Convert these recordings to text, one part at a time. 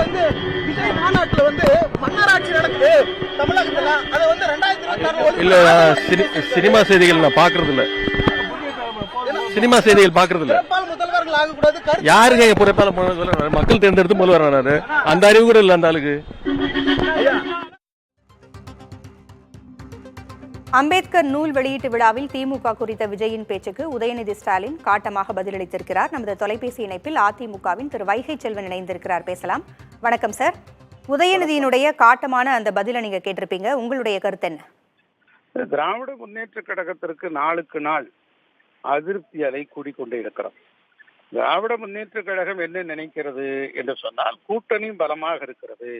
வந்து விஜய் மாநாட்டுல வந்து மன்னராட்சி நடக்குது தமிழகத்துல. அதை வந்து 2026 இல்ல சினிமா செய்திகள் நான் பாக்குறது இல்ல. சினிமா செய்திகள் பாக்குறது இல்ல. முதல்வர்கள் ஆகக்கூடாது. யாருங்க புறப்பால மக்கள் தேர்ந்தெடுத்து முதல்வர் ஆனாரு? அந்த அறிவு கூட இல்ல அந்த ஆளுக்கு. அம்பேத்கர் நூல் வெளியீட்டு விழாவில் திமுக குறித்த விஜயின் பேச்சுக்கு உதயநிதி ஸ்டாலின் காட்டமாக பதிலளித்திருக்கிறார். நமது தொலைபேசி இணைப்பில் அதிமுகவின் திரு வைகை செல்வன் இணைந்திருக்கிறார். பேசலாம். வணக்கம் சார். உதயநிதியினுடைய காட்டமான அந்த பதிலை நீங்க கேட்டிருப்பீங்க, உங்களுடைய கருத்து என்ன? திராவிட முன்னேற்ற கழகத்திற்கு நாளுக்கு நாள் அதிருப்தி அலை கூடிக்கொண்டே இருக்கிறது. திராவிட முன்னேற்ற கழகம் என்ன நினைக்கிறது என்று சொன்னால், கூட்டணி பலமாக இருக்கிறது,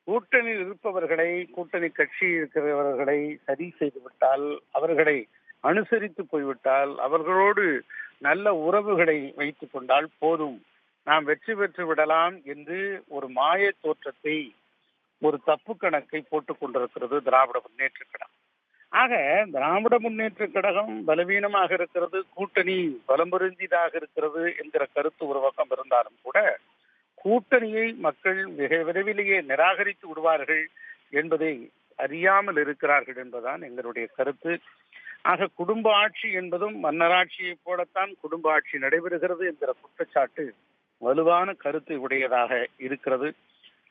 கூட்டணியில் இருப்பவர்களை, கூட்டணி கட்சி இருக்கிறவர்களை சரி செய்து விட்டால், அவர்களை அனுசரித்து போய்விட்டால், அவர்களோடு நல்ல உறவுகளை வைத்துக் கொண்டால் போதும், நாம் வெற்றி பெற்று விடலாம் என்று ஒரு மாய தோற்றத்தை, ஒரு தப்பு கணக்கை போட்டுக் கொண்டிருக்கிறது திராவிட முன்னேற்ற கழகம். ஆக திராவிட முன்னேற்ற கழகம் பலவீனமாக இருக்கிறது, கூட்டணி பலம்பொருந்தியதாக இருக்கிறது என்கிற கருத்து ஒரு பக்கம் இருந்தாலும் கூட, கூட்டணியை மக்கள் மிக விரைவிலேயே நிராகரித்து விடுவார்கள் என்பதை அறியாமல் இருக்கிறார்கள் என்பதுதான் எங்களுடைய கருத்து. ஆக குடும்ப ஆட்சி என்பதும் மன்னராட்சியை போலத்தான் குடும்ப ஆட்சி நடைபெறுகிறது என்கிற குற்றச்சாட்டு வலுவான கருத்தை உடையதாக இருக்கிறது.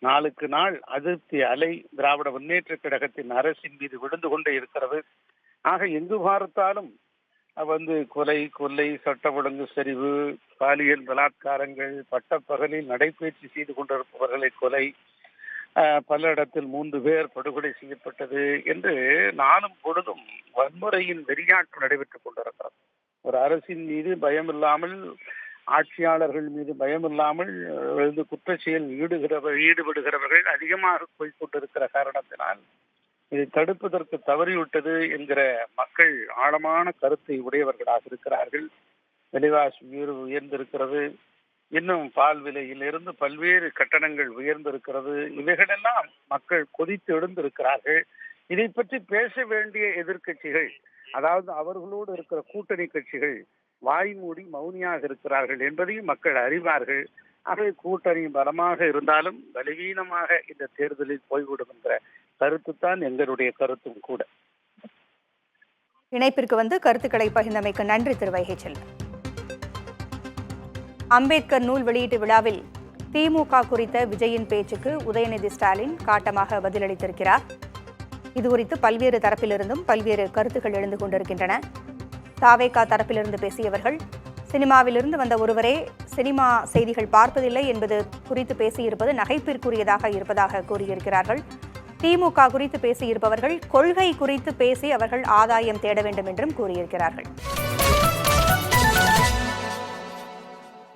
நாளுக்கு நாள் அதிருப்தி அலை திராவிட முன்னேற்ற கழகத்தின் அரசின் மீது விழுந்து கொண்டே இருக்கிறது. ஆக எங்கு பார்த்தாலும் கொலை, கொள்ளை, சட்ட ஒழுங்கு சரிவு, பாலியல் பலாத்காரங்கள், பட்டப்பகலில் நடைபயிற்சி செய்து கொண்டிருப்பவர்களை கொலை, பல இடத்தில் 3 பேர் படுகொலை செய்யப்பட்டது என்று நாளும் பொழுதும் வன்முறையின் வெறியாட்டு நடைபெற்றுக் கொண்டிருக்கிறது. ஒரு அரசின் மீது பயம் இல்லாமல், ஆட்சியாளர்கள் மீது பயம் இல்லாமல் குற்றச்செயல் ஈடுபடுகிறவர்கள் அதிகமாக போய்கொண்டிருக்கிற காரணத்தினால் இதை தடுப்பதற்கு தவறிவிட்டது என்கிற மக்கள் ஆழமான கருத்தை உடையவர்களாக இருக்கிறார்கள். விலைவாசி உயர்ந்திருக்கிறது, இன்னும் பால் விலையிலிருந்து பல்வேறு கட்டணங்கள் உயர்ந்திருக்கிறது. இவைகளெல்லாம் மக்கள் கொதித்து எழுந்திருக்கிறார்கள். இதை பற்றி பேச வேண்டிய எதிர்க்கட்சிகள், அதாவது அவர்களோடு இருக்கிற கூட்டணி கட்சிகள் வாய் மூடி மௌனியாக இருக்கிறார்கள் என்பதையும் மக்கள் அறிவார்கள். ஆகவே கூட்டணி பலமாக இருந்தாலும் பலவீனமாக இந்த தேர்தலில் போய்விடும் என்ற கருத்து தான் எங்களுடைய கருத்தும் கூட. இணைப்பிற்கு வந்து கருத்துக்களை பகிர்ந்தமைக்கு நன்றி திரு வைகை செல்வன். அம்பேத்கர் நூல் வெளியீட்டு விழாவில் திமுக குறித்த விஜயின் பேச்சுக்கு உதயநிதி ஸ்டாலின் காட்டமாக பதிலளித்திருக்கிறார். இதுகுறித்து பல்வேறு தரப்பிலிருந்தும் பல்வேறு கருத்துக்கள் எழுந்து கொண்டிருக்கின்றன. தாவேகா தரப்பிலிருந்து பேசியவர்கள், சினிமாவிலிருந்து வந்த ஒருவரே சினிமா செய்திகள் பார்ப்பதில்லை என்பது குறித்து பேசியிருப்பது நகைப்பிற்குரியதாக இருப்பதாக கூறியிருக்கிறார்கள். திமுக குறித்து பேசியிருப்பவர்கள் கொள்கை குறித்து பேசி அவர்கள் ஆதாயம் தேட வேண்டும் என்றும் கூறியிருக்கிறார்கள்.